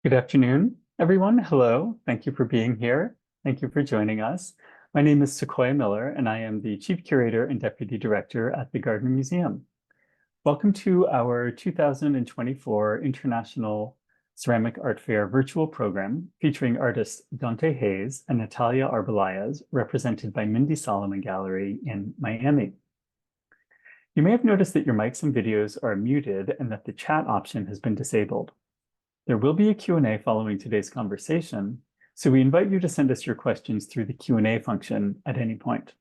Good afternoon, everyone. Hello. Thank you for being here. Thank you for joining us. My name is Sequoia Miller, and I am the Chief Curator and Deputy Director at the Gardiner Museum. Welcome to our 2024 International Ceramic Art Fair virtual program featuring artists Donté Hayes and Natalia Arbalaez, represented by Mindy Solomon Gallery in Miami. You may have noticed that your mics and videos are muted and that the chat option has been disabled. There will be a Q&A following today's conversation, so we invite you to send us your questions through the Q&A function at any point.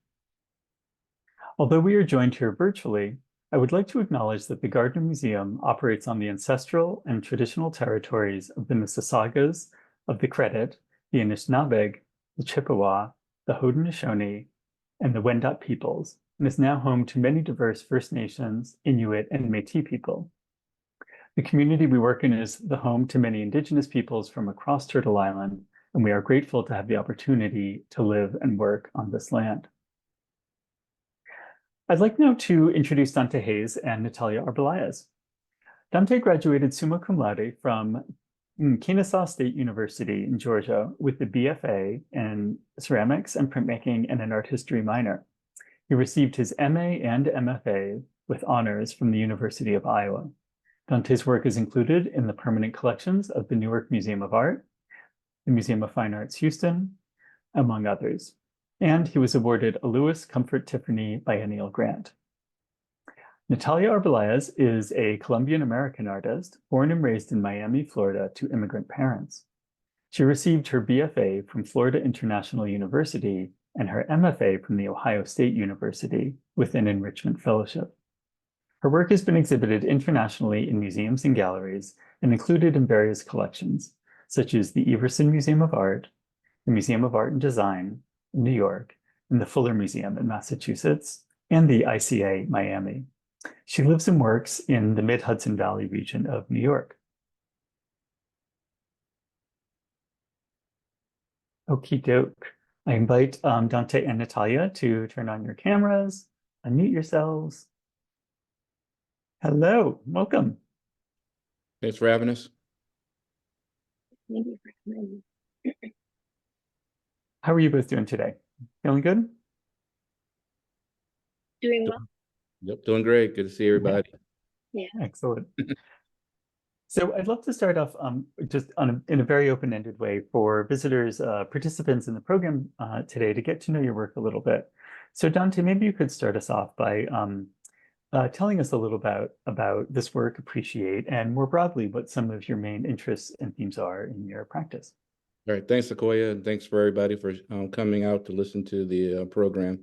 Although we are joined here virtually, I would like to acknowledge that the Gardiner Museum operates on the ancestral and traditional territories of the Mississaugas of the Credit, the Anishinaabeg, the Chippewa, the Haudenosaunee, and the Wendat peoples, and is now home to many diverse First Nations, Inuit, and Métis people. The community we work in is the home to many Indigenous peoples from across Turtle Island, and we are grateful to have the opportunity to live and work on this land. I'd like now to introduce Donté Hayes and Natalia Arbalaez. Donté graduated summa cum laude from Kennesaw State University in Georgia with a BFA in ceramics and printmaking and an art history minor. He received his MA and MFA with honors from the University of Iowa. Donté's work is included in the permanent collections of the Newark Museum of Art, the Museum of Fine Arts Houston, among others. And he was awarded a Lewis Comfort Tiffany Biennial Grant. Natalia Arbalaez is a Colombian-American artist born and raised in Miami, Florida to immigrant parents. She received her BFA from Florida International University and her MFA from the Ohio State University with an enrichment fellowship. Her work has been exhibited internationally in museums and galleries and included in various collections, such as the Everson Museum of Art, the Museum of Art and Design in New York, and the Fuller Museum in Massachusetts, and the ICA Miami. She lives and works in the Mid-Hudson Valley region of New York. Okie doke. I invite Donté and Natalia to turn on your cameras, unmute yourselves. Hello, welcome. Thanks for having us. Thank you for having me. How are you both doing today? Feeling good? Doing well. Yep, doing great. Good to see everybody. Yeah. Excellent. So I'd love to start off just in a very open-ended way for visitors, participants in the program today to get to know your work a little bit. So Donté, maybe you could start us off by telling us a little about this work, Appreciate, and more broadly, what some of your main interests and themes are in your practice. All right, thanks, Sequoia, and thanks for everybody for coming out to listen to the program.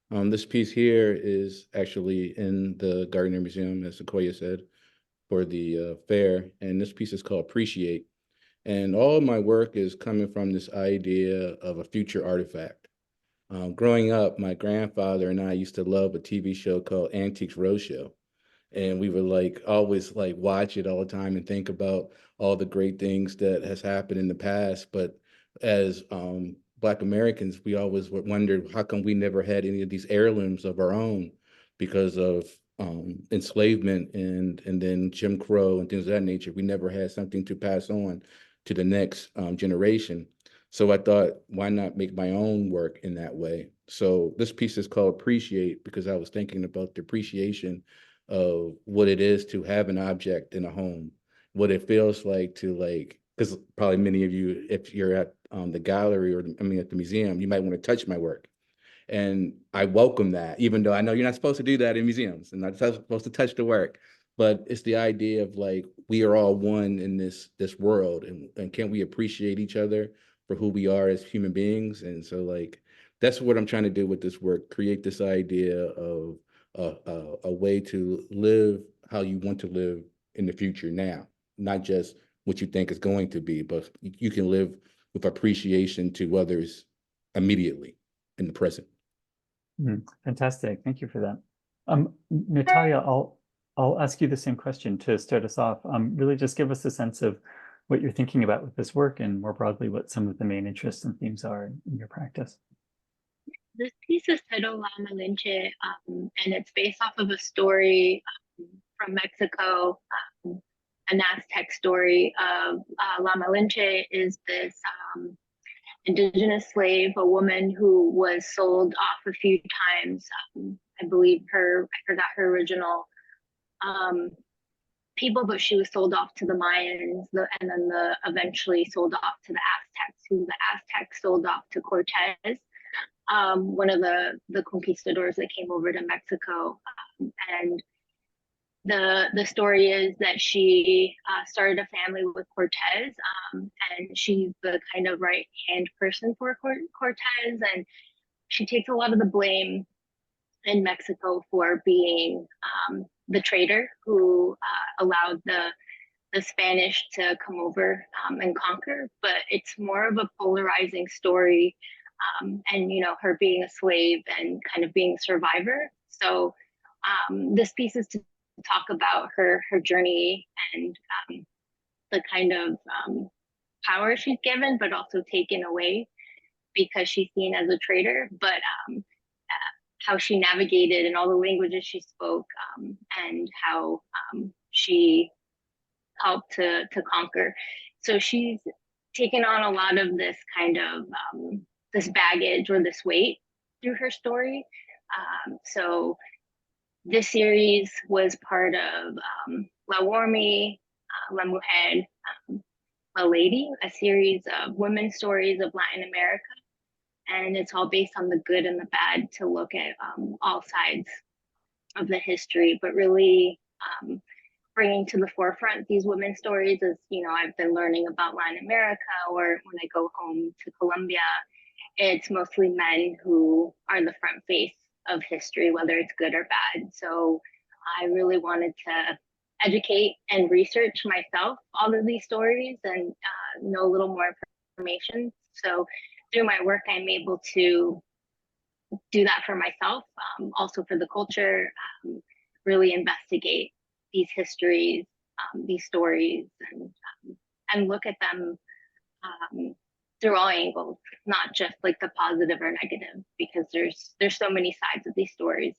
This piece here is actually in the Gardiner Museum, as Sequoia said, for the fair, and this piece is called Appreciate. And all of my work is coming from this idea of a future artifact. Growing up, my grandfather and I used to love a TV show called Antiques Roadshow. And we would always watch it all the time and think about all the great things that has happened in the past. But as Black Americans, we always wondered, how come we never had any of these heirlooms of our own because of enslavement and then Jim Crow and things of that nature. We never had something to pass on to the next generation. So I thought, why not make my own work in that way? So this piece is called Appreciate because I was thinking about the appreciation of what it is to have an object in a home, what it feels like to because probably many of you, if you're at the gallery or at the museum, you might want to touch my work. And I welcome that, even though I know you're not supposed to do that in museums and not supposed to touch the work. But it's the idea of we are all one in this world, and can we appreciate each other for who we are as human beings? And so that's what I'm trying to do with this work, create this idea of a way to live how you want to live in the future now, not just what you think is going to be, but you can live with appreciation to others immediately in the present. Fantastic, thank you for that. Natalia, I'll ask you the same question to start us off. Really just give us a sense of what you're thinking about with this work and more broadly, what some of the main interests and themes are in your practice. This piece is titled La Malinche, and it's based off of a story from Mexico an Aztec story of La Malinche is this indigenous slave, a woman who was sold off a few times. I believe I forgot her original people, but she was sold off to the Mayans, and then eventually sold off to the Aztecs, who the Aztecs sold off to Cortez, one of the conquistadors that came over to Mexico. And the story is that she started a family with Cortez, and she's the kind of right hand person for Cortez, and she takes a lot of the blame in Mexico for being the trader who allowed the Spanish to come over and conquer. But it's more of a polarizing story, and her being a slave and kind of being a survivor. So this piece is to talk about her journey and the kind of power she's given, but also taken away because she's seen as a traitor. But how she navigated and all the languages she spoke, and how she helped to conquer. So she's taken on a lot of this kind of this baggage or this weight through her story. So this series was part of La Warmi, La Mujer, La Lady, a series of women's stories of Latin America. And it's all based on the good and the bad to look at all sides of the history, but really bringing to the forefront these women's stories. As I've been learning about Latin America, or when I go home to Colombia, it's mostly men who are the front face of history, whether it's good or bad. So I really wanted to educate and research myself all of these stories and know a little more information. So through my work, I'm able to do that for myself, also for the culture, really investigate these histories, these stories, and look at them through all angles, not just like the positive or negative, because there's so many sides of these stories.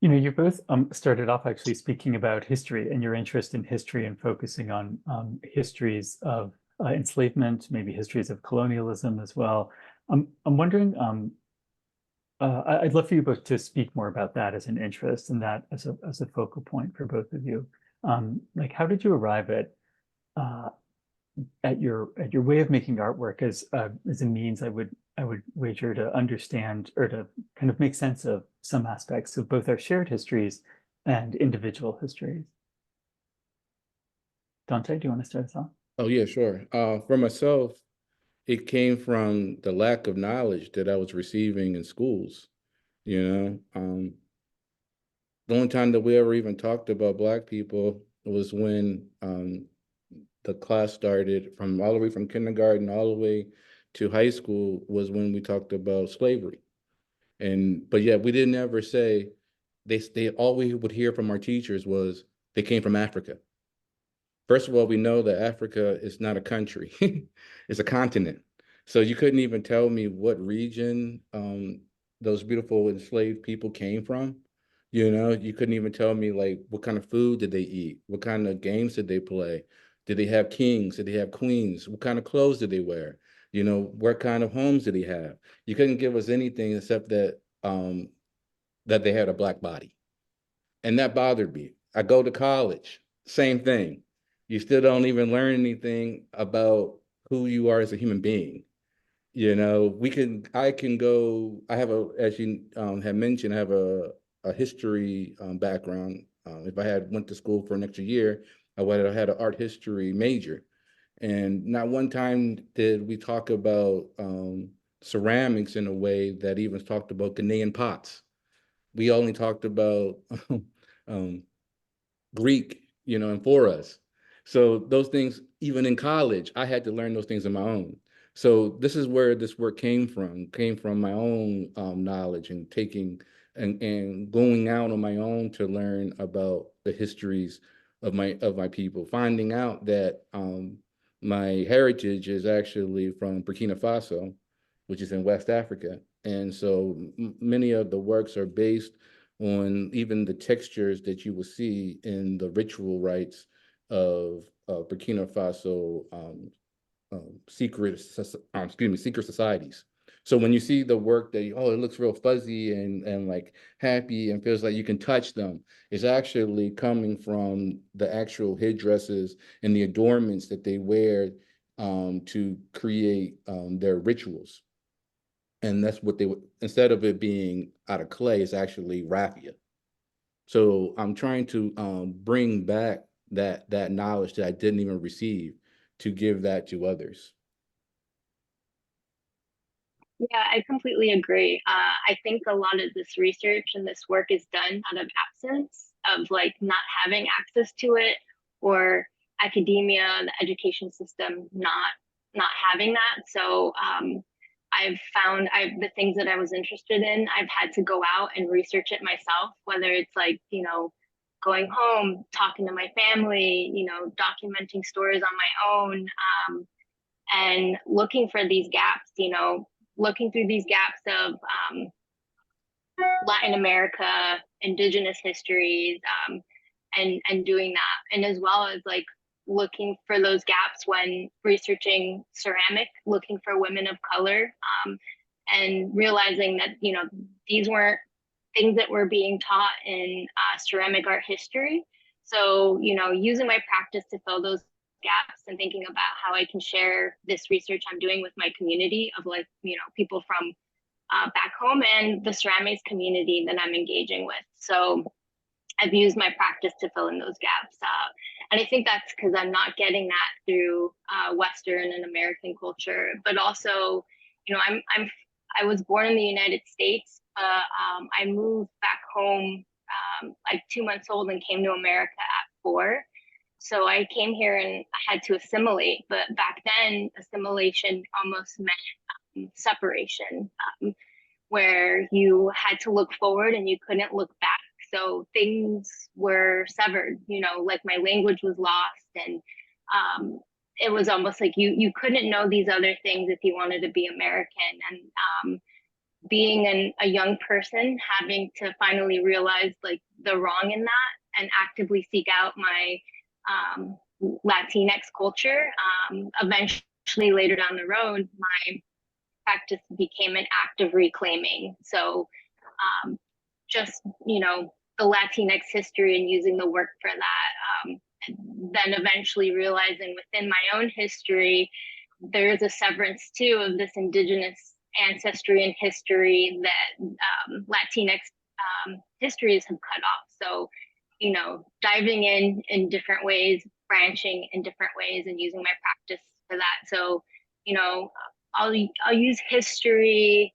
You both started off actually speaking about history and your interest in history and focusing on histories of enslavement, maybe histories of colonialism as well. I'm wondering, I'd love for you both to speak more about that as an interest and that as a focal point for both of you. Like, how did you arrive at your way of making artwork as a means, I would wager, to understand or to kind of make sense of some aspects of both our shared histories and individual histories? Donté, do you want to start us off? Oh, yeah, sure. For myself, it came from the lack of knowledge that I was receiving in schools. The only time that we ever even talked about Black people was when the class started, from all the way from kindergarten all the way to high school, was when we talked about slavery. But yeah, we didn't ever say, they all we would hear from our teachers was they came from Africa. First of all, we know that Africa is not a country, it's a continent. So you couldn't even tell me what region those beautiful enslaved people came from. You couldn't even tell me, like, what kind of food did they eat? What kind of games did they play? Did they have kings? Did they have queens? What kind of clothes did they wear? What kind of homes did he have? You couldn't give us anything except that that they had a Black body. And that bothered me. I go to college, same thing. You still don't even learn anything about who you are as a human being. I can go, I have as you had mentioned, I have a history background. If I had went to school for an extra year, I would have had an art history major. And not one time did we talk about ceramics in a way that even talked about Ghanaian pots. We only talked about Greek, and for us. So those things, even in college, I had to learn those things on my own. So this is where this work came from my own knowledge and taking and going out on my own to learn about the histories of my people, finding out that my heritage is actually from Burkina Faso, which is in West Africa. And so many of the works are based on even the textures that you will see in the ritual rites of Burkina Faso secret societies. So when you see the work that, oh, it looks real fuzzy and like happy and feels like you can touch them, it's actually coming from the actual headdresses and the adornments that they wear to create their rituals. And that's what they would, instead of it being out of clay, it's actually raffia. So I'm trying to bring back that knowledge that I didn't even receive to give that to others. Yeah, I completely agree. I think a lot of this research and this work is done out of absence of like not having access to it, or academia, the education system not having that. So I've found the things that I was interested in, I've had to go out and research it myself, whether it's like, going home, talking to my family, documenting stories on my own, and looking for these gaps, looking through these gaps of Latin America, indigenous histories, and doing that. And as well as like looking for those gaps when researching ceramic, looking for women of color, and realizing that, these weren't things that were being taught in ceramic art history. So, using my practice to fill those gaps and thinking about how I can share this research I'm doing with my community of like, people from back home and the ceramics community that I'm engaging with. So I've used my practice to fill in those gaps. And I think that's because I'm not getting that through Western and American culture, but also, I was born in the United States. I moved back home like 2 months old and came to America at 4. So I came here and I had to assimilate, but back then assimilation almost meant separation, where you had to look forward and you couldn't look back. So things were severed, like my language was lost, and it was almost like you couldn't know these other things if you wanted to be American. And being a young person, having to finally realize like the wrong in that and actively seek out my Latinx culture. Eventually, later down the road, my practice became an act of reclaiming. So just, the Latinx history and using the work for that. Then eventually realizing within my own history, there is a severance too of this indigenous ancestry and history that Latinx histories have cut off. So, diving in different ways, branching in different ways, and using my practice for that. So, I'll use history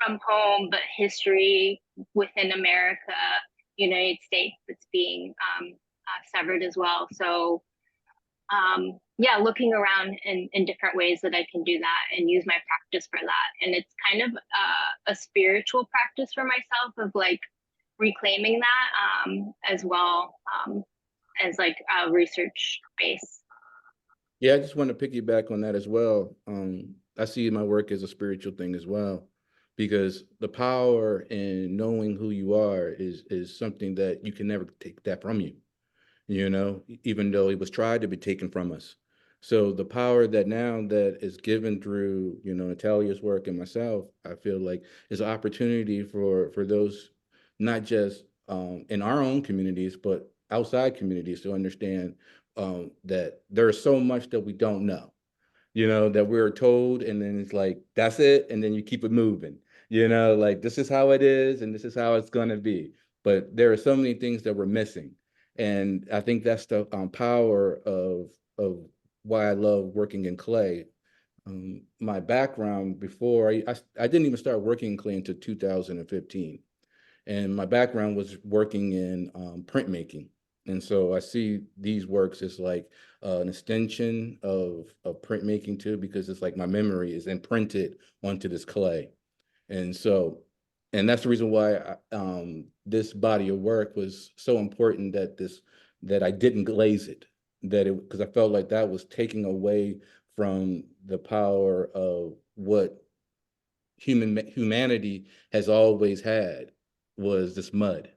from home, but history within America, United States, that's being severed as well. So yeah, looking around in different ways that I can do that and use my practice for that. And it's kind of a spiritual practice for myself of like reclaiming that as well as like a research base. Yeah, I just want to piggyback on that as well. I see my work as a spiritual thing as well, because the power in knowing who you are is something that you can never take that from you, even though it was tried to be taken from us. So the power that now that is given through, Natalia's work and myself, I feel like is an opportunity for those, not just in our own communities, but outside communities, to understand that there's so much that we don't know, that we're told, and then it's like, that's it. And then you keep it moving, like this is how it is and this is how it's going to be. But there are so many things that we're missing. And I think that's the power of why I love working in clay. My background before, I didn't even start working in clay until 2015. And my background was working in printmaking. And so I see these works as like an extension of printmaking too, because it's like my memory is imprinted onto this clay. And so, and that's the reason why this body of work was so important, that I didn't glaze it, because I felt like that was taking away from the power of what humanity has always had, was this mud,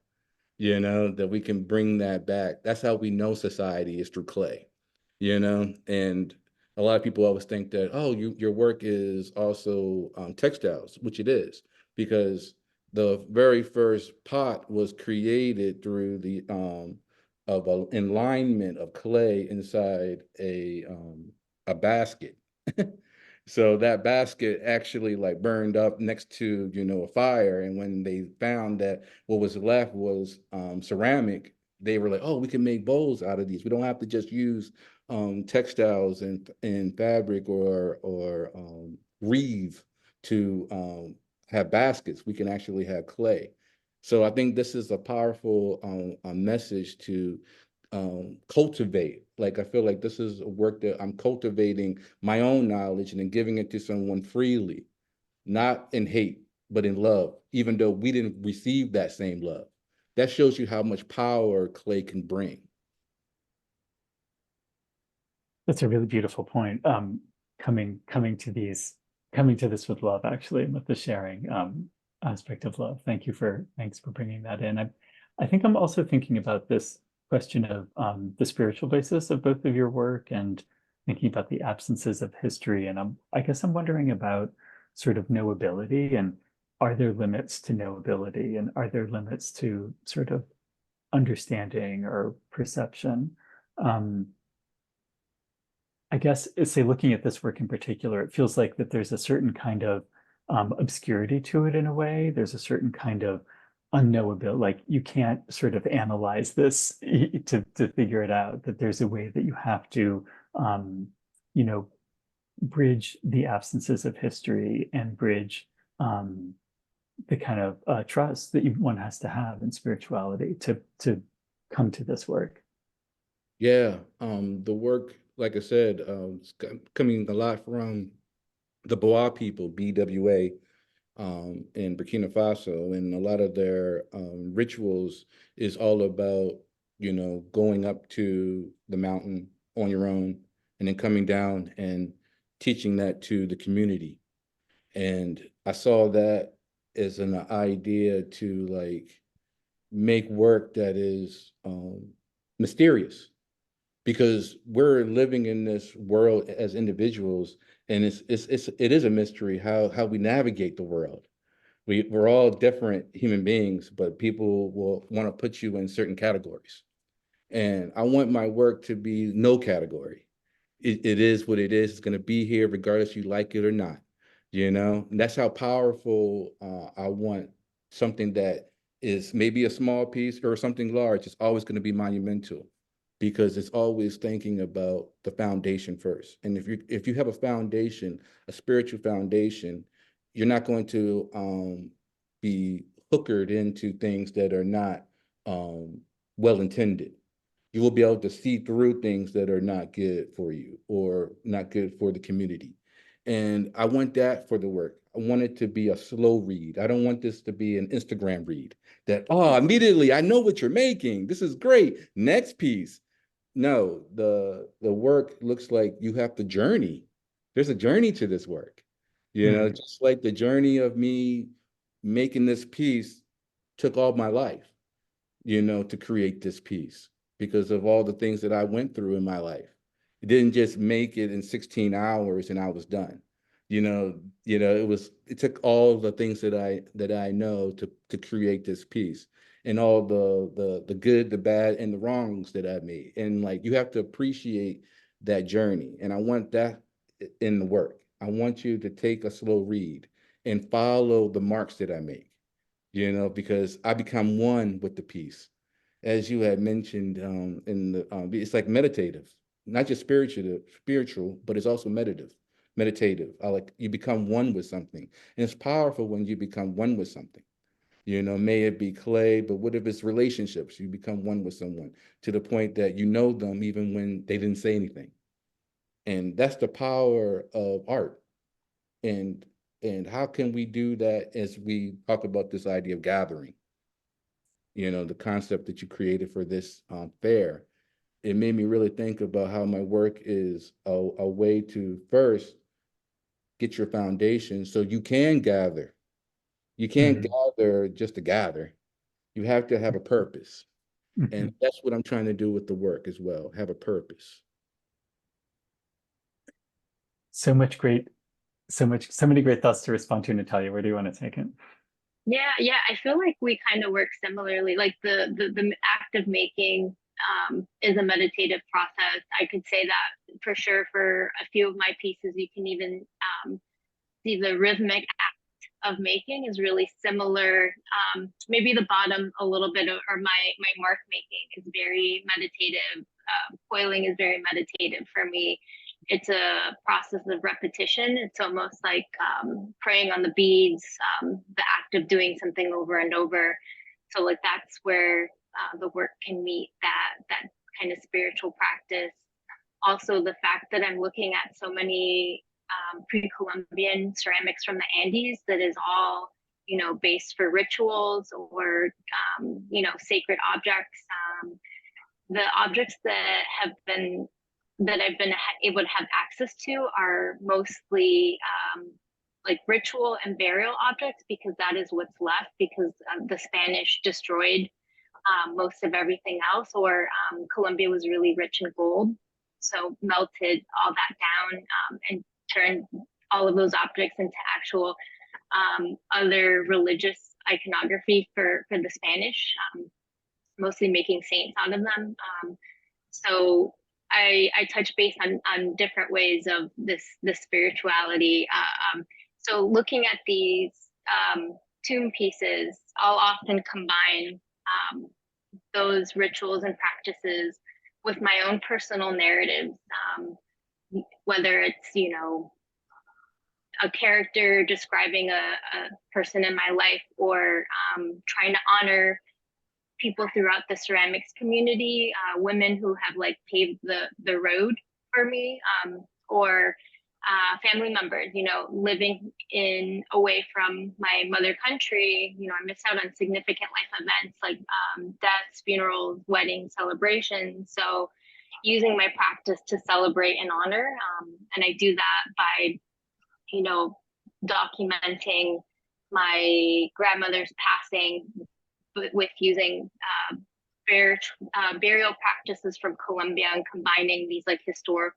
that we can bring that back. That's how we know society is through clay, and a lot of people always think that, oh, your work is also textiles, which it is, because the very first pot was created through the of an alignment of clay inside a basket. So that basket actually like burned up next to, a fire. And when they found that what was left was ceramic, they were like, oh, we can make bowls out of these. We don't have to just use textiles and fabric or weave to have baskets. We can actually have clay. So I think this is a powerful message to cultivate. Like, I feel like this is a work that I'm cultivating my own knowledge and then giving it to someone freely, not in hate, but in love, even though we didn't receive that same love. That shows you how much power clay can bring. That's a really beautiful point. Coming to this with love, actually, and with the sharing aspect of love. Thanks for bringing that in. I think I'm also thinking about this question of the spiritual basis of both of your work and thinking about the absences of history. And I guess I'm wondering about sort of knowability, and are there limits to knowability, and are there limits to sort of understanding or perception? I guess, say, looking at this work in particular, it feels like that there's a certain kind of obscurity to it in a way. There's a certain kind of unknowability, like you can't sort of analyze this to figure it out, that there's a way that you have to, you know, bridge the absences of history and bridge the kind of trust that one has to have in spirituality to come to this work. Yeah, the work, like I said, it's coming a lot from the Boa people, BWA, in Burkina Faso, and a lot of their rituals is all about, going up to the mountain on your own and then coming down and teaching that to the community. And I saw that as an idea to like make work that is mysterious, because we're living in this world as individuals, and it is a mystery how we navigate the world. We're all different human beings, but people will want to put you in certain categories. And I want my work to be no category. It is what it is. It's going to be here regardless you like it or not. And that's how powerful I want something that is maybe a small piece or something large. It's always going to be monumental, because it's always thinking about the foundation first. And if you have a foundation, a spiritual foundation, you're not going to be hookered into things that are not well intended. You will be able to see through things that are not good for you or not good for the community. And I want that for the work. I want it to be a slow read. I don't want this to be an Instagram read that, oh, immediately I know what you're making. This is great. Next piece. No, the work looks like you have to journey. There's a journey to this work. Just like the journey of me making this piece took all my life, to create this piece, because of all the things that I went through in my life. It didn't just make it in 16 hours and I was done. It took all the things that I know to create this piece, and all the good, the bad, and the wrongs that I made. And like, you have to appreciate that journey. And I want that in the work. I want you to take a slow read and follow the marks that I make, because I become one with the piece. As you had mentioned, it's like meditative, not just spiritual, but it's also meditative. You become one with something. And it's powerful when you become one with something. May it be clay, but what if it's relationships? You become one with someone to the point that you know them even when they didn't say anything. And that's the power of art. And how can we do that as we talk about this idea of gathering? The concept that you created for this fair, it made me really think about how my work is a way to first get your foundation so you can gather. You can't gather just to gather. You have to have a purpose. Mhm. And that's what I'm trying to do with the work as well, have a purpose. So many great thoughts to respond to, Natalia. Where do you want to take it? Yeah, I feel like we kind of work similarly. Like the act of making is a meditative process. I could say that for sure for a few of my pieces. You can even see the rhythmic act of making is really similar. Maybe the bottom a little bit, or my mark making is very meditative. Coiling is very meditative for me. It's a process of repetition. It's almost like praying on the beads, the act of doing something over and over. So like that's where the work can meet that kind of spiritual practice. Also, the fact that I'm looking at so many pre-Columbian ceramics from the Andes that is all, based for rituals or, sacred objects. The objects that I've been able to have access to are mostly like ritual and burial objects, because that is what's left, because the Spanish destroyed most of everything else, or Colombia was really rich in gold, so melted all that down and turned all of those objects into actual other religious iconography for the Spanish, mostly making saints out of them. So I touch base on different ways of this spirituality. So looking at these tomb pieces, I'll often combine those rituals and practices with my own personal narratives, whether it's, a character describing a person in my life, or trying to honor people throughout the ceramics community, women who have like paved the road for me, or family members, living away from my mother country. I missed out on significant life events like deaths, funerals, weddings, celebrations. So using my practice to celebrate and honor. And I do that by, documenting my grandmother's passing, with using burial practices from Colombia, and combining these like historic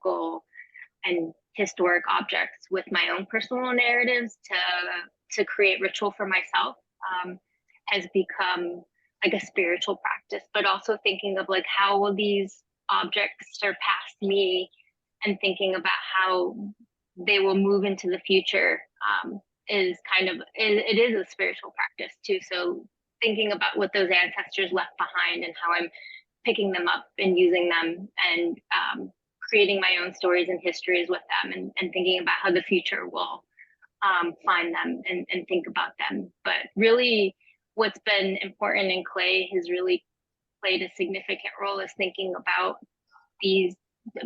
objects with my own personal narratives to create ritual for myself, has become like a spiritual practice. But also thinking of like, how will these objects surpass me, and thinking about how they will move into the future, is kind of, it is a spiritual practice too. So thinking about what those ancestors left behind, and how I'm picking them up and using them, and creating my own stories and histories with them, and thinking about how the future will find them and think about them. But really, what's been important in clay has really played a significant role, is thinking about these,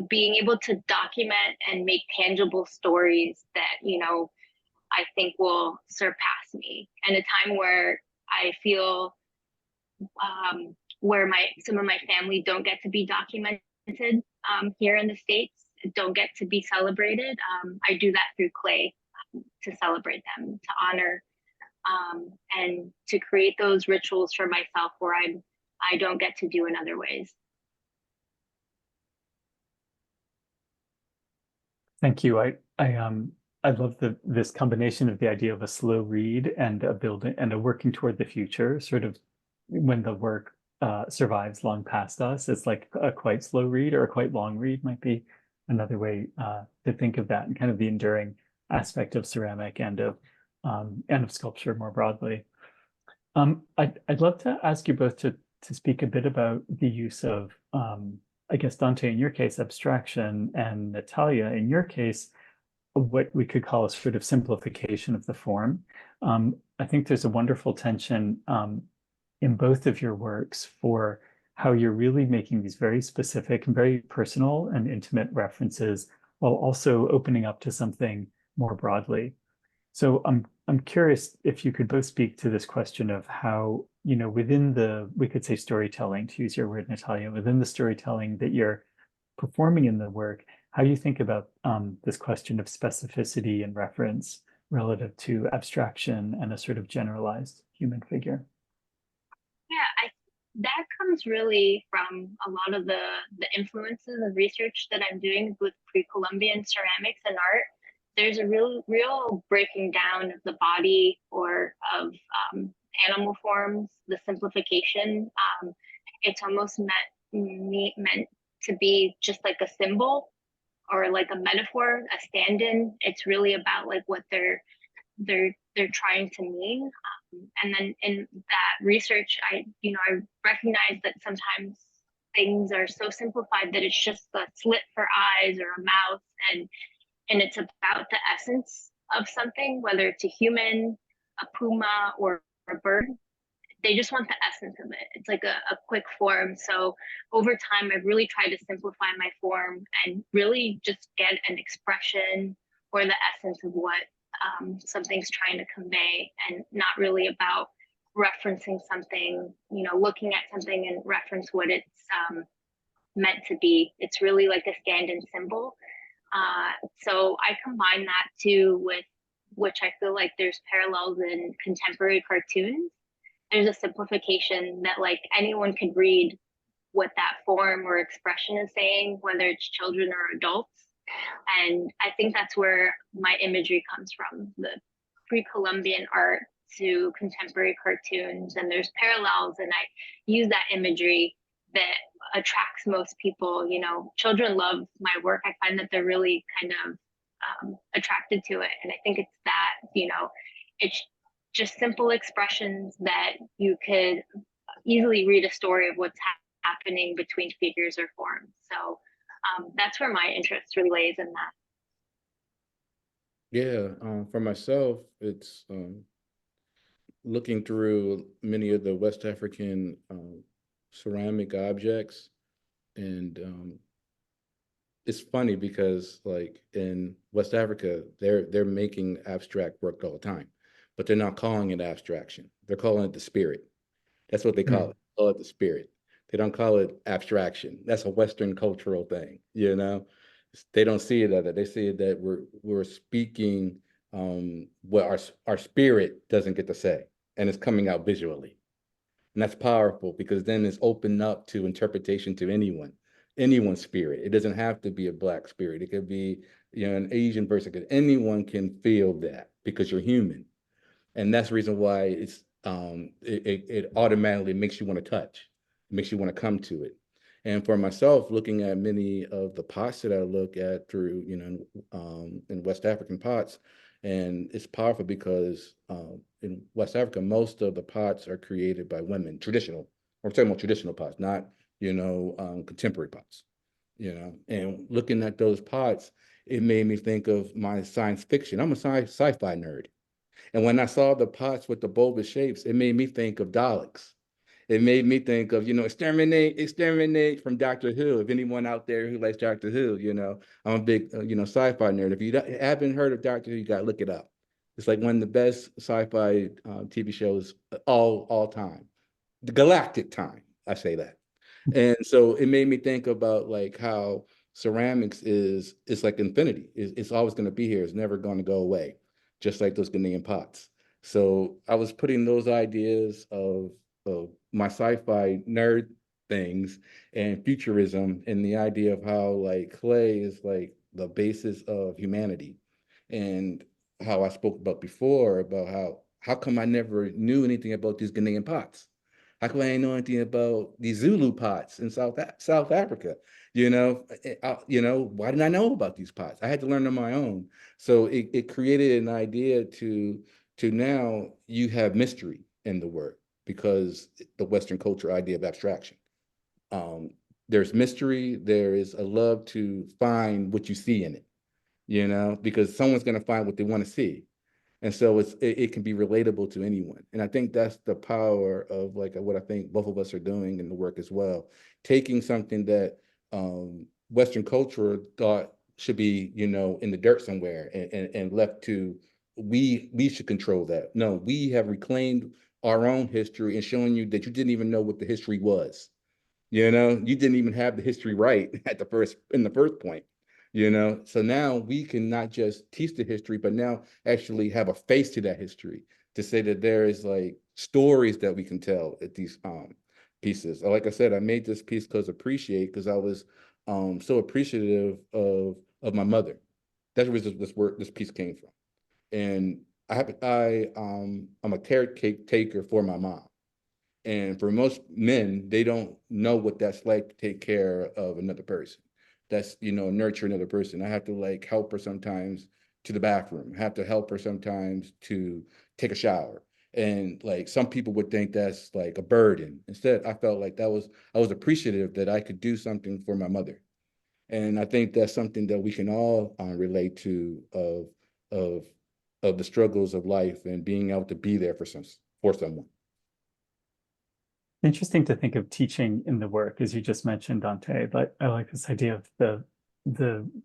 being able to document and make tangible stories that, I think will surpass me. And a time where I feel where some of my family don't get to be documented here in the States, don't get to be celebrated. I do that through clay, to celebrate them, to honor, and to create those rituals for myself where I don't get to do in other ways. Thank you. I love this combination of the idea of a slow read and a building and a working toward the future, sort of when the work survives long past us. It's like a quite slow read, or a quite long read might be another way to think of that, and kind of the enduring aspect of ceramic and of sculpture more broadly. I'd love to ask you both to speak a bit about the use of, I guess, Donté, in your case, abstraction, and Natalia, in your case, what we could call a sort of simplification of the form. I think there's a wonderful tension in both of your works for how you're really making these very specific and very personal and intimate references, while also opening up to something more broadly. So I'm curious if you could both speak to this question of how, within we could say storytelling, to use your word, Natalia, within the storytelling that you're performing in the work, how you think about this question of specificity and reference relative to abstraction and a sort of generalized human figure. Yeah, That comes really from a lot of the influences of research that I'm doing with pre-Columbian ceramics and art. There's a real breaking down of the body or of animal forms, the simplification. It's almost meant to be just like a symbol or like a metaphor, a stand-in. It's really about like what they're trying to mean. And then in that research, I recognize that sometimes things are so simplified that it's just a slit for eyes or a mouth, and it's about the essence of something, whether it's a human, a puma, or a bird. They just want the essence of it. It's like a quick form. So over time, I've really tried to simplify my form and really just get an expression or the essence of what something's trying to convey, and not really about referencing something, looking at something and reference what it's meant to be. It's really like a stand-in symbol. So I combine that too with, which I feel like there's parallels in contemporary cartoons. There's a simplification that like anyone could read what that form or expression is saying, whether it's children or adults. And I think that's where my imagery comes from, the pre-Columbian art to contemporary cartoons. And there's parallels, and I use that imagery that attracts most people. Children love my work. I find that they're really kind of attracted to it. And I think it's that, it's just simple expressions that you could easily read a story of what's happening between figures or forms. So that's where my interest really lays in that. Yeah, for myself, it's looking through many of the West African ceramic objects, and it's funny because like in West Africa, they're making abstract work all the time, but they're not calling it abstraction. They're calling it the spirit. That's what they call it. Call it the spirit. They don't call it abstraction. That's a Western cultural thing, They don't see it as that. They see it that we're speaking what our spirit doesn't get to say, and it's coming out visually. And that's powerful because then it's open up to interpretation to anyone's spirit. It doesn't have to be a Black spirit. It could be, an Asian person. Anyone can feel that because you're human. And that's the reason why it automatically makes you want to touch, makes you want to come to it. And for myself, looking at many of the pots that I look at through, in West African pots, and it's powerful because in West Africa, most of the pots are created by women, traditional. We're talking about traditional pots, not, contemporary pots, And looking at those pots, it made me think of my science fiction. I'm a sci-fi nerd. And when I saw the pots with the bulbous shapes, it made me think of Daleks. It made me think of, exterminate from Doctor Who. If anyone out there who likes Doctor Who, I'm a big, sci-fi nerd. If you haven't heard of Doctor Who, you got to look it up. It's like one of the best sci-fi TV shows all time. The galactic time, I say that. And so it made me think about like how ceramics it's like infinity. It's always going to be here. It's never going to go away, just like those Ghanaian pots. So I was putting those ideas of my sci-fi nerd things and futurism and the idea of how like clay is like the basis of humanity, and how I spoke about before about how come I never knew anything about these Ghanaian pots? How come I didn't know anything about these Zulu pots in South Africa? Why didn't I know about these pots? I had to learn on my own. So it created an idea to now you have mystery in the work because the Western culture idea of abstraction. There's mystery. There is a love to find what you see in it, because someone's going to find what they want to see. And so it can be relatable to anyone. And I think that's the power of like what I think both of us are doing in the work as well. Taking something that Western culture thought should be, in the dirt somewhere and left to, we should control that. No, we have reclaimed our own history and showing you that you didn't even know what the history was. You didn't even have the history right in the first point. So now we can not just teach the history, but now actually have a face to that history to say that there is like stories that we can tell at these pieces. Like I said, I made this piece because I was so appreciative of my mother. That's where this piece came from. And I'm a caretaker for my mom. And for most men, they don't know what that's like to take care of another person. That's, nurture another person. I have to like help her sometimes to the bathroom, I have to help her sometimes to take a shower. And like some people would think that's like a burden. Instead, I felt like I was appreciative that I could do something for my mother. And I think that's something that we can all relate to of the struggles of life and being able to be there for someone. Interesting to think of teaching in the work, as you just mentioned, Dante, but I like this idea of the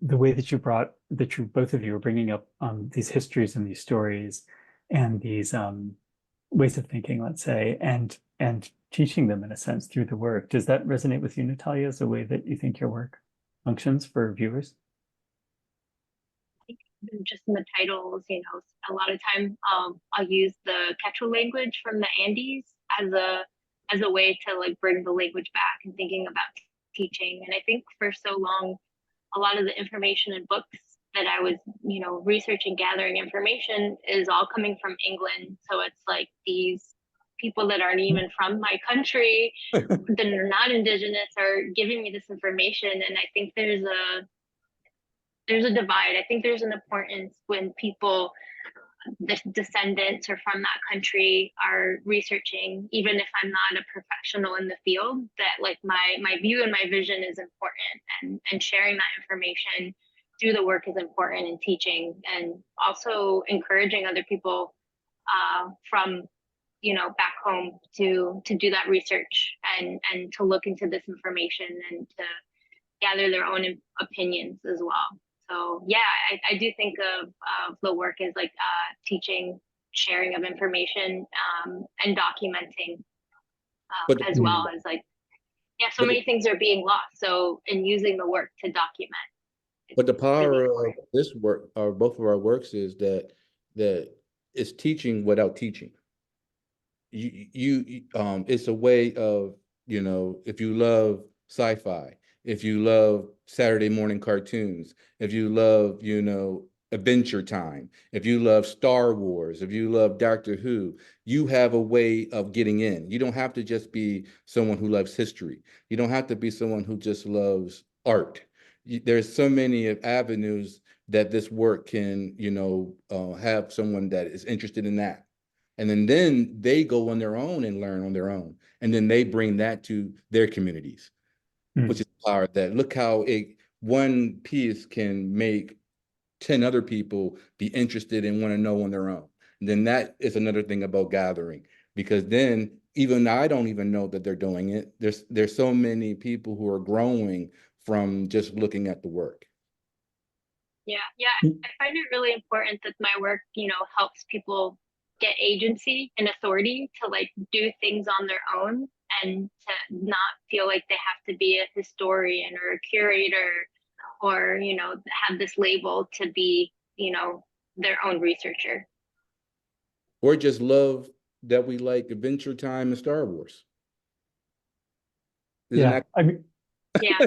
way that you both of you are bringing up these histories and these stories and these ways of thinking, let's say, and teaching them in a sense through the work. Does that resonate with you, Natalia, as a way that you think your work functions for viewers? Just in the titles, a lot of time I'll use the Quechua language from the Andes as a way to like bring the language back and thinking about teaching. And I think for so long, a lot of the information in books that I was, researching, gathering information is all coming from England. So it's like these people that aren't even from my country, that are not indigenous, are giving me this information. And I think there's a divide. I think there's an importance when people, the descendants or from that country, are researching, even if I'm not a professional in the field, that like my view and my vision is important, and sharing that information through the work is important in teaching, and also encouraging other people from back home to do that research and to look into this information and to gather their own opinions as well. So yeah, I do think of the work as like teaching, sharing of information, and documenting, as well as like, so many things are being lost. So in using the work to document. But the power of this work, or both of our works, is that it's teaching without teaching. It's a way of, if you love sci-fi, if you love Saturday morning cartoons, if you love, Adventure Time, if you love Star Wars, if you love Doctor Who, you have a way of getting in. You don't have to just be someone who loves history. You don't have to be someone who just loves art. There's so many avenues that this work can, have someone that is interested in that. And then they go on their own and learn on their own. And then they bring that to their communities, which is the power that, look how one piece can make 10 other people be interested and want to know on their own. And then that is another thing about gathering, because then even I don't even know that they're doing it. There's so many people who are growing from just looking at the work. Yeah, I find it really important that my work, helps people get agency and authority to like do things on their own, and to not feel like they have to be a historian or a curator, or have this label to be their own researcher, or just love that we like Adventure Time and Star Wars. Yeah, I mean, yeah.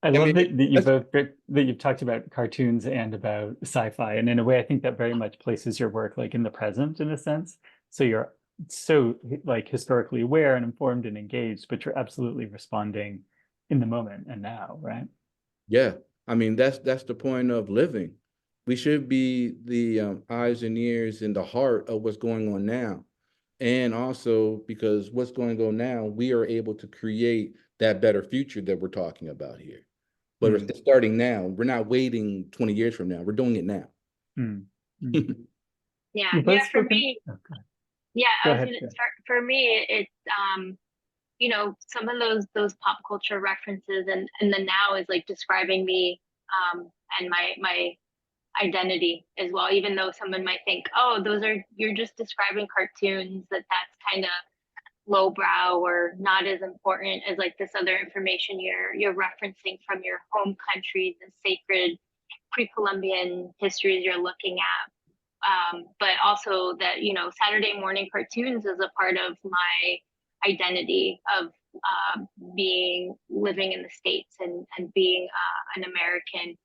I love that you've talked about cartoons and about sci-fi, and in a way I think that very much places your work like in the present in a sense. So you're so like historically aware and informed and engaged, but you're absolutely responding in the moment and now, right? Yeah, I mean that's the point of living. We should be the eyes and ears and the heart of what's going on now. And also because what's going on now, we are able to create that better future that we're talking about here. But it's starting now. We're not waiting 20 years from now. We're doing it now. Yeah, for me. I was going to start. For me, it's some of those pop culture references, and the now is like describing me, and my identity as well, even though someone might think, oh, you're just describing cartoons, that's kind of lowbrow or not as important as like this other information you're referencing from your home country, the sacred pre-Columbian histories you're looking at. But also that Saturday morning cartoons is a part of identity of living in the States and being an American.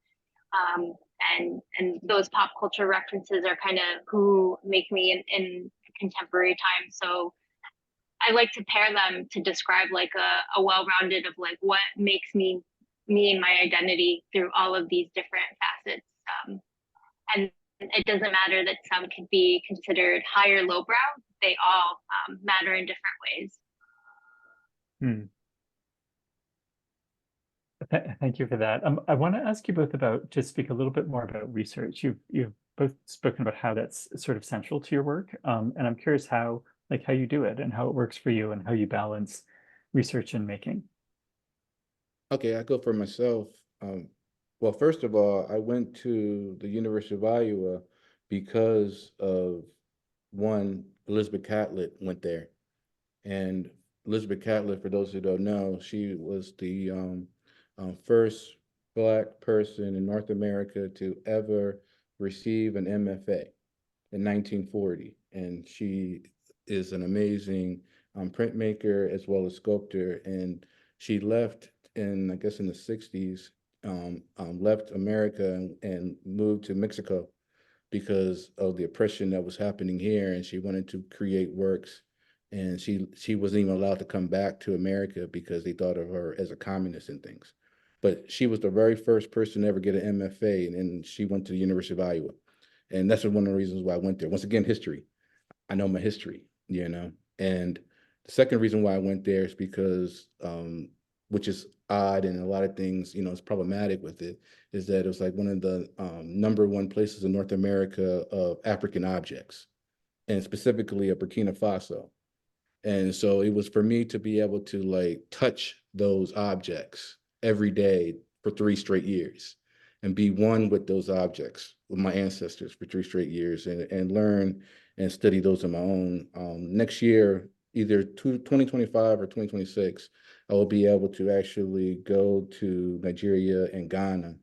And those pop culture references are kind of who make me in contemporary time. So I like to pair them to describe like a well-rounded of like what makes me and my identity through all of these different facets. And it doesn't matter that some could be considered high or lowbrow. They all matter in different ways. Thank you for that. I want to ask you both about, to speak a little bit more about research. You've both spoken about how that's sort of central to your work. And I'm curious how you do it and how it works for you and how you balance research and making. Okay, I go for myself. Well, first of all, I went to the University of Iowa because of one, Elizabeth Catlett went there. And Elizabeth Catlett, for those who don't know, she was the first Black person in North America to ever receive an MFA in 1940. And she is an amazing printmaker as well as sculptor. And she left I guess in the 60s, left America and moved to Mexico because of the oppression that was happening here. And she wanted to create works. And she wasn't even allowed to come back to America because they thought of her as a communist and things. But she was the very first person to ever get an MFA, and she went to the University of Iowa. And that's one of the reasons why I went there. Once again, history. I know my history, you know. And the second reason why I went there is because, which is odd and a lot of things, you know, it's problematic with it, is that it was like one of the #1 places in North America of African objects, and specifically of Burkina Faso. And so it was for me to be able to like touch those objects every day for 3 straight years and be one with those objects, with my ancestors for 3 straight years, and learn and study those on my own. Next year, either 2025 or 2026, I will be able to actually go to Nigeria and Ghana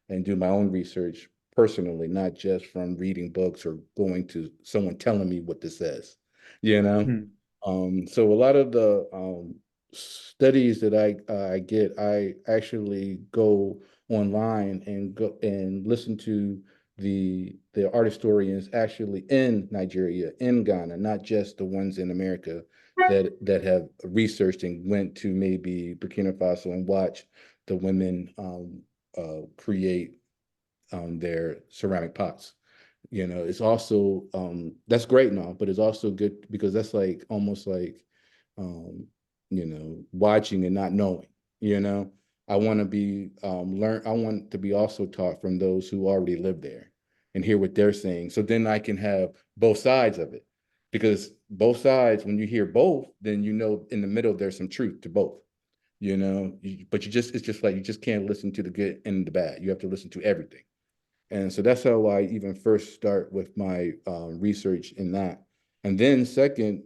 and do my own research personally, not just from reading books or going to someone telling me what this says, you know? So a lot of the studies that I get, I actually go online and go and listen to the art historians actually in Nigeria, in Ghana, not just the ones in America that have researched and went to maybe Burkina Faso and watch the women create their ceramic pots. You know, it's also that's great and all, but it's also good because that's like almost like you know, watching and not knowing. You know, I want to be I want to be also taught from those who already live there and hear what they're saying. So then I can have both sides of it, because both sides, when you hear both, then you know in the middle there's some truth to both. You know, but it's just like you just can't listen to the good and the bad. You have to listen to everything. And so that's how I even first start with my research in that. And then second,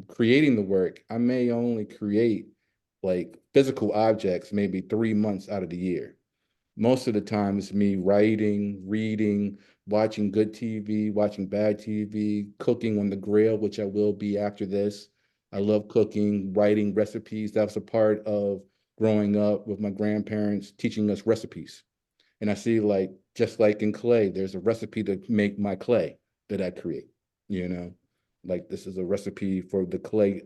creating the work, I may only create like physical objects maybe 3 months out of the year. Most of the time it's me writing, reading, watching good TV, watching bad TV, cooking on the grill, which I will be after this. I love cooking, writing recipes. That was a part of growing up with my grandparents teaching us recipes. And I see like, just like in clay, there's a recipe to make my clay that I create, you know, like this is a recipe for the clay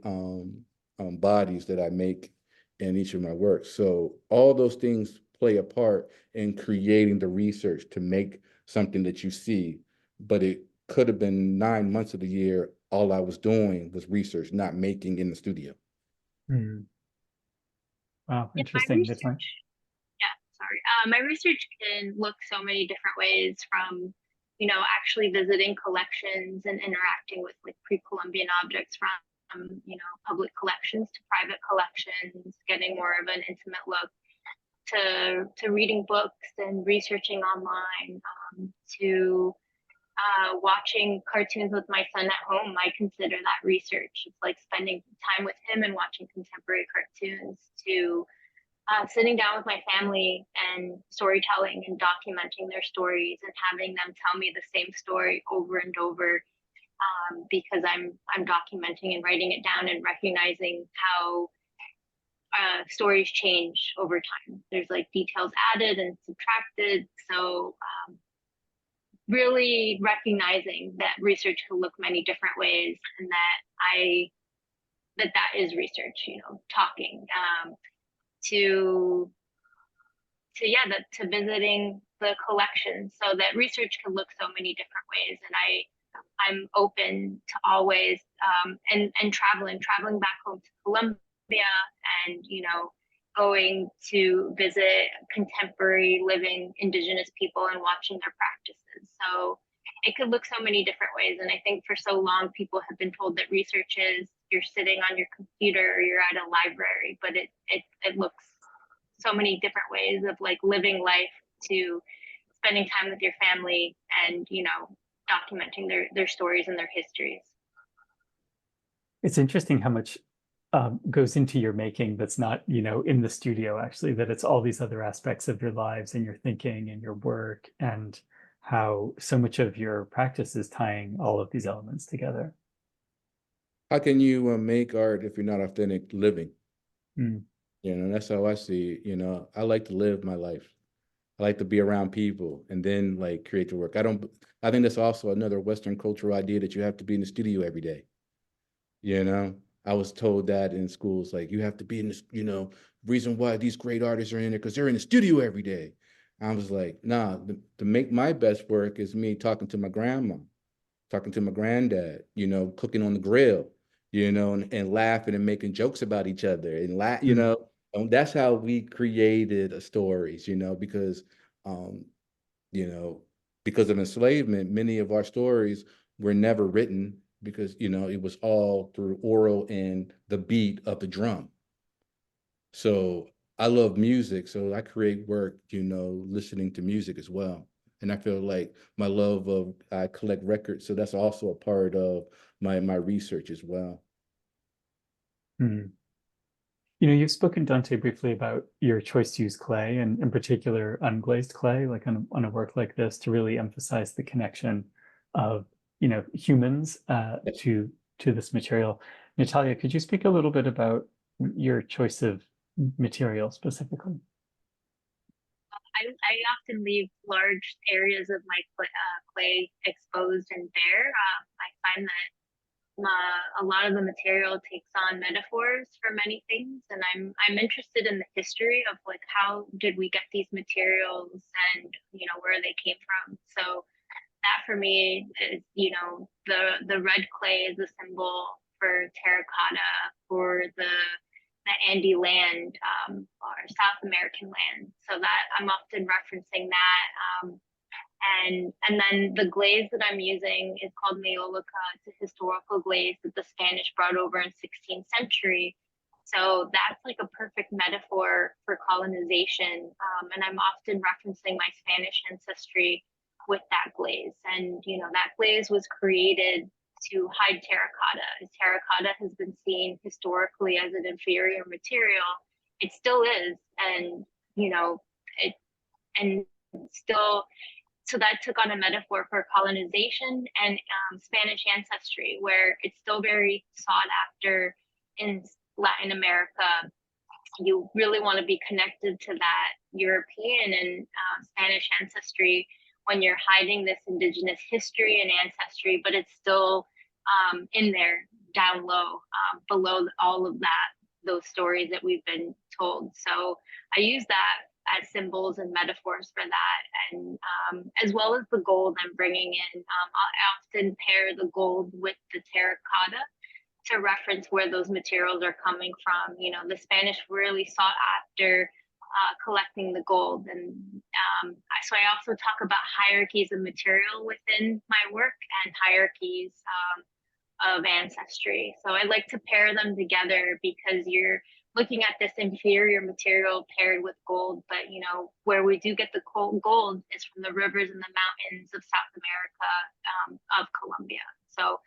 bodies that I make in each of my works. So all those things play a part in creating the research to make something that you see, but it could have been 9 months of the year. All I was doing was research, not making in the studio. Wow, interesting. My research can look so many different ways, from, you know, actually visiting collections and interacting with like pre-Columbian objects from, you know, public collections to private collections, getting more of an intimate look, to reading books and researching online, to watching cartoons with my son at home. I consider that research. It's like spending time with him and watching contemporary cartoons, to sitting down with my family and storytelling and documenting their stories and having them tell me the same story over and over, because I'm documenting and writing it down and recognizing how stories change over time. There's like details added and subtracted. So really recognizing that research can look many different ways, and that is research, talking to visiting the collection, so that research can look so many different ways. And I'm open to always and traveling back home to Colombia, and going to visit contemporary living indigenous people and watching their practices. So it could look so many different ways. And I think for so long people have been told that research is you're sitting on your computer or you're at a library, but it looks so many different ways, of like living life to spending time with your family and documenting their stories and their histories. It's interesting how much goes into your making that's not, in the studio, actually, that it's all these other aspects of your lives and your thinking and your work, and how so much of your practice is tying all of these elements together. How can you make art if you're not authentic living? Mm. That's how I see it. I like to live my life. I like to be around people and then like create the work. I think that's also another Western cultural idea that you have to be in the studio every day. I was told that in schools, like you have to be in this, reason why these great artists are in there because they're in the studio every day. I was like, nah, to make my best work is me talking to my grandma, talking to my granddad, cooking on the grill, and laughing and making jokes about each other and and that's how we created stories, because, because of enslavement, many of our stories were never written because, it was all through oral and the beat of the drum. So I love music, so I create work, listening to music as well. And I feel like I collect records, so that's also a part of my research as well. Mm. You've spoken, Donté, briefly about your choice to use clay, and in particular unglazed clay, like on a work like this, to really emphasize the connection of humans to this material. Natalia, could you speak a little bit about your choice of material specifically? I often leave large areas of my clay exposed and bare. I find that a lot of the material takes on metaphors for many things, and I'm interested in the history of like how did we get these materials and where they came from. So that for me is the red clay is a symbol for terracotta, for the Andy land, or South American land. So that I'm often referencing that. And then the glaze that I'm using is called Neolica. It's a historical glaze that the Spanish brought over in 16th century. So that's like a perfect metaphor for colonization. And I'm often referencing my Spanish ancestry with that glaze. And, that glaze was created to hide terracotta. Terracotta has been seen historically as an inferior material. It still is. And, so that took on a metaphor for colonization and Spanish ancestry, where it's still very sought after in Latin America. You really want to be connected to that European and Spanish ancestry when you're hiding this indigenous history and ancestry, but it's still in there down low, below all of those stories that we've been told. So I use that as symbols and metaphors for that, and as well as the gold I'm bringing in. I often pair the gold with the terracotta to reference where those materials are coming from. The Spanish really sought after collecting the gold, and so I also talk about hierarchies of material within my work and hierarchies of ancestry. So I like to pair them together because you're looking at this inferior material paired with gold, but where we do get the gold is from the rivers and the mountains of South America, of Colombia. So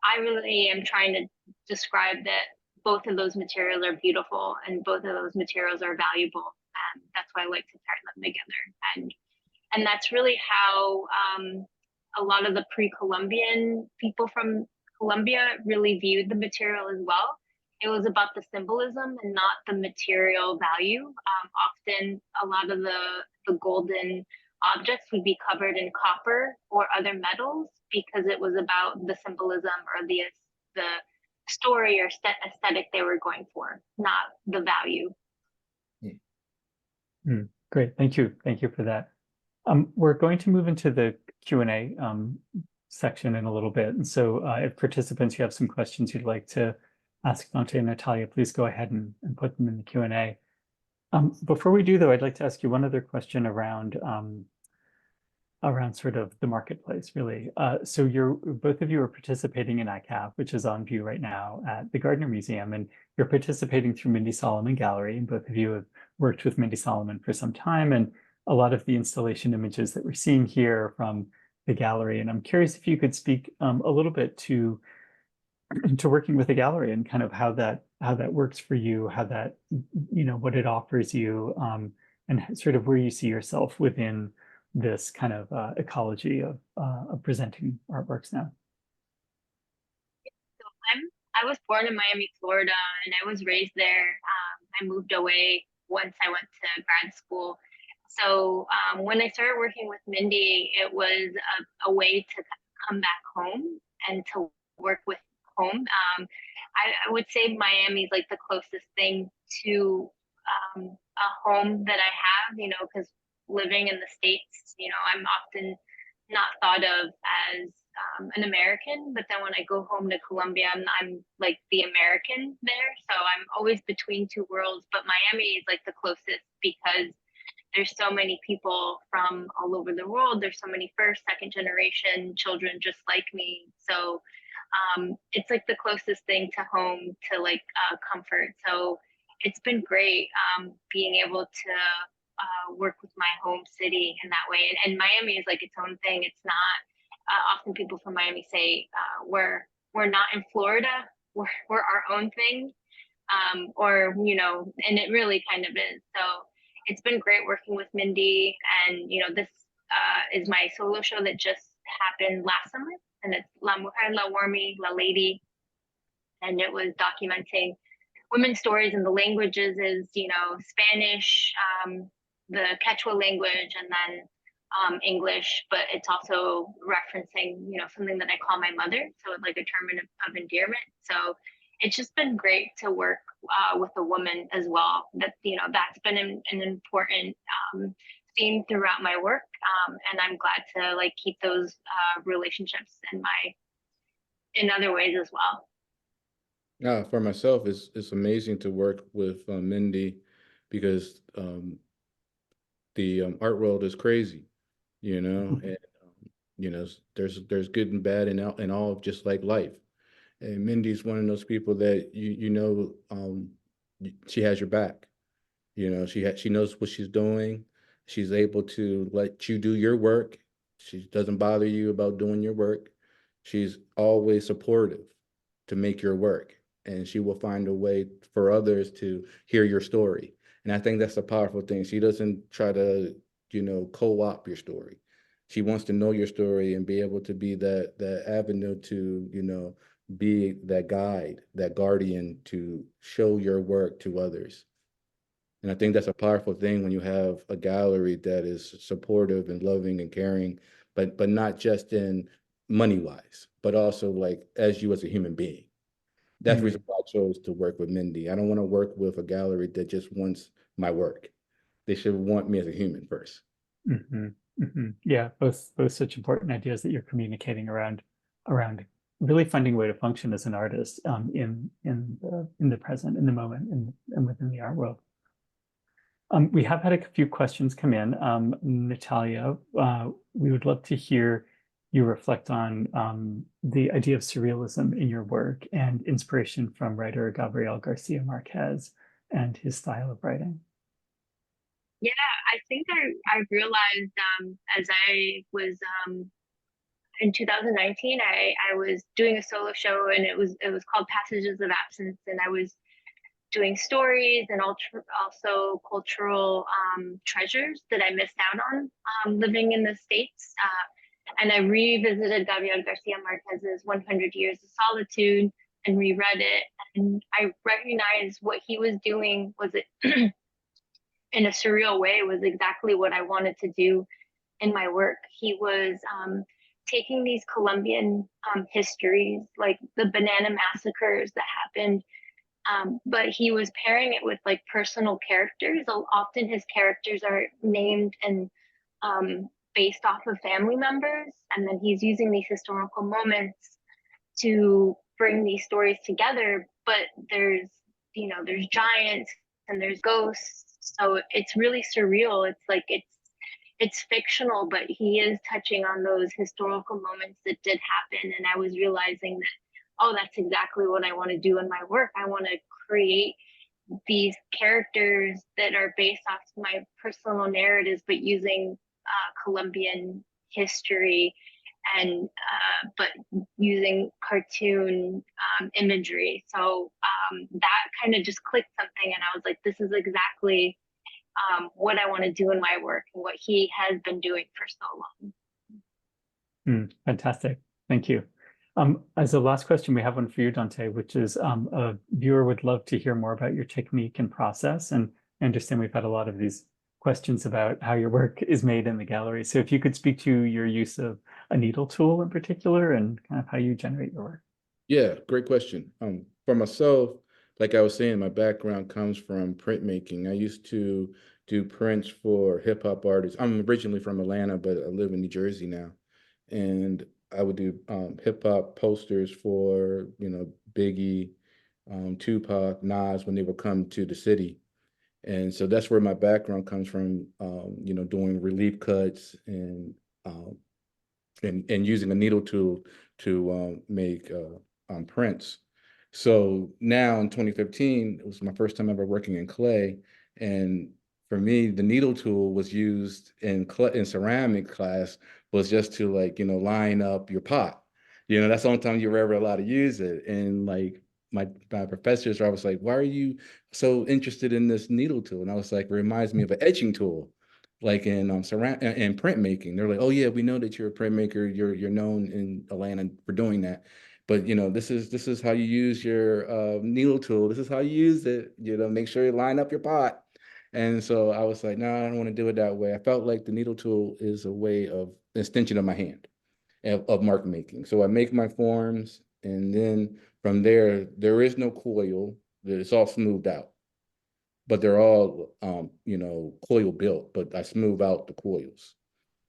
I really am trying to describe that both of those materials are beautiful and both of those materials are valuable. And that's why I like to pair them together. And that's really how a lot of the pre-Columbian people from Colombia really viewed the material as well. It was about the symbolism and not the material value. Often a lot of the golden objects would be covered in copper or other metals because it was about the symbolism or the story or aesthetic they were going for, not the value. Great, thank you for that. We're going to move into the Q&A section in a little bit, and so if participants, you have some questions you'd like to ask Donté and Natalia, please go ahead and put them in the Q&A. Before we do, though, I'd like to ask you one other question around sort of the marketplace, really. So both of you are participating in ICAF, which is on view right now at the Gardiner Museum, and you're participating through Mindy Solomon Gallery, and both of you have worked with Mindy Solomon for some time, and a lot of the installation images that we're seeing here from the gallery. And I'm curious if you could speak a little bit to working with the gallery and kind of how that works for you, how that, what it offers you, and sort of where you see yourself within this kind of ecology of presenting artworks now. So I was born in Miami, Florida, and I was raised there. I moved away once I went to grad school. So when I started working with Mindy, it was a way to come back home and to work with home. I would say Miami is like the closest thing to a home that I have, because living in the States, I'm often not thought of as an American, but then when I go home to Colombia, I'm like the American there. So I'm always between two worlds, but Miami is like the closest because there's so many people from all over the world. There's so many first, second generation children just like me. So it's like the closest thing to home, to like comfort. So it's been great being able to work with my home city in that way. And Miami is like its own thing. It's not, often people from Miami say, we're not in Florida, we're our own thing. And it really kind of is. So it's been great working with Mindy, and this is my solo show that just happened last summer, and it's La Mujer, La Warmi, La Lady, and it was documenting women's stories in the languages is Spanish, the Quechua language, and then English, but it's also referencing something that I call my mother, so it's like a term of endearment. So it's just been great to work with a woman as well. That's been an important theme throughout my work, and I'm glad to like keep those relationships in other ways as well. For myself, it's amazing to work with Mindy because the art world is crazy, and there's good and bad and all, just like life. And Mindy's one of those people that she has your back. She knows what she's doing. She's able to let you do your work. She doesn't bother you about doing your work. She's always supportive to make your work, and she will find a way for others to hear your story. And I think that's a powerful thing. She doesn't try to, co-opt your story. She wants to know your story and be able to be that avenue to, be that guide, that guardian to show your work to others. And I think that's a powerful thing when you have a gallery that is supportive and loving and caring, but not just in money-wise, but also like as you as a human being. That's the reason why I chose to work with Mindy. I don't want to work with a gallery that just wants my work. They should want me as a human first. Yeah, both such important ideas that you're communicating around really finding a way to function as an artist in the present, in the moment, and within the art world. We have had a few questions come in. Natalia, we would love to hear you reflect on the idea of surrealism in your work and inspiration from writer Gabriel Garcia Marquez and his style of writing. Yeah, I think I realized as I was in 2019, I was doing a solo show, and it was called Passages of Absence, and I was doing stories and also cultural treasures that I missed out on living in the States. And I revisited Gabriel Garcia Marquez's 100 Years of Solitude and reread it. And I recognized what he was doing was it in a surreal way was exactly what I wanted to do in my work. He was taking these Colombian histories, like the banana massacres that happened, but he was pairing it with like personal characters. So often his characters are named and based off of family members, and then he's using these historical moments to bring these stories together. But there's there's giants and there's ghosts, so it's really surreal. It's like it's fictional, but he is touching on those historical moments that did happen. And I was realizing that, oh, that's exactly what I want to do in my work. I want to create these characters that are based off my personal narratives, but using Colombian history and but using cartoon imagery. So that kind of just clicked something, and I was like, this is exactly what I want to do in my work and what he has been doing for so long. Fantastic. Thank you. As a last question, we have one for you, Donté, which is a viewer would love to hear more about your technique and process. And I understand we've had a lot of these questions about how your work is made in the gallery. So if you could speak to your use of a needle tool in particular and kind of how you generate your work. Yeah, great question. For myself, like I was saying, my background comes from printmaking. I used to do prints for hip hop artists. I'm originally from Atlanta, but I live in New Jersey now. And I would do hip hop posters for, Biggie, Tupac, Nas when they would come to the city. And so that's where my background comes from, doing relief cuts and using a needle tool to make prints. So now in 2015, it was my first time ever working in clay. And for me, the needle tool was used in ceramic class was just to line up your pot. That's the only time you were ever allowed to use it. And like my professors are always like, why are you so interested in this needle tool? And I was like, it reminds me of an etching tool, like in printmaking. They're like, oh yeah, we know that you're a printmaker. You're known in Atlanta for doing that. But this is how you use your needle tool. This is how you use it. Make sure you line up your pot. And so I was like, no, I don't want to do it that way. I felt like the needle tool is a way of an extension of my hand of mark making. So I make my forms, and then from there is no coil. It's all smoothed out, but they're all coil built. But I smooth out the coils.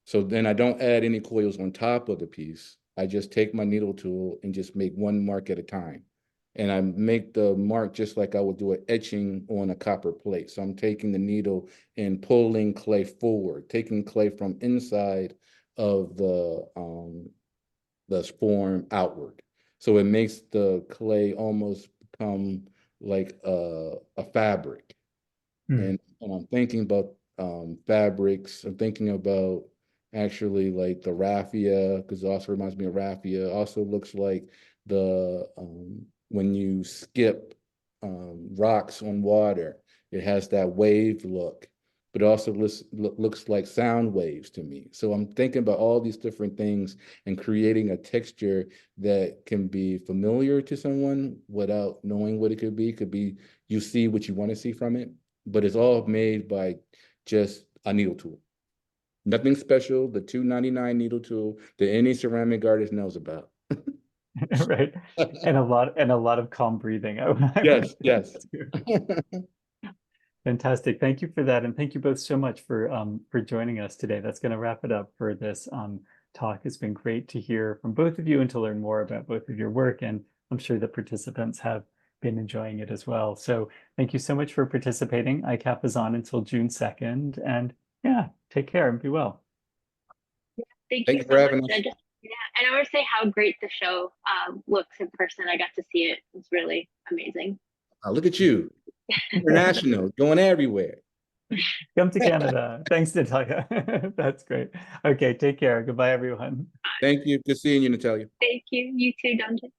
So then I don't add any coils on top of the piece. I just take my needle tool and just make one mark at a time. And I make the mark just like I would do an etching on a copper plate. So I'm taking the needle and pulling clay forward, taking clay from inside of the form outward. So it makes the clay almost become like a fabric. And I'm thinking about fabrics. I'm thinking about actually like the raffia, because it also reminds me of raffia. Also looks like the when you skip rocks on water, it has that wave look, but it also looks like sound waves to me. So I'm thinking about all these different things and creating a texture that can be familiar to someone without knowing what it could be. It could be you see what you want to see from it, but it's all made by just a needle tool. Nothing special, the $2.99 needle tool that any ceramic artist knows about. Right. And a lot of calm breathing. Yes, yes. Fantastic. Thank you for that. And thank you both so much for joining us today. That's going to wrap it up for this talk. It's been great to hear from both of you and to learn more about both of your work. And I'm sure the participants have been enjoying it as well. So thank you so much for participating. ICAF is on until June 2nd. And yeah, take care and be well. Thank you for having us. And I want to say how great the show looks in person. I got to see it. It's really amazing. Oh, look at you. International, going everywhere. Come to Canada. Thanks, Natalia. That's great. Okay, take care. Goodbye, everyone. Thank you. Good seeing you, Natalia. Thank you. You too, Donté.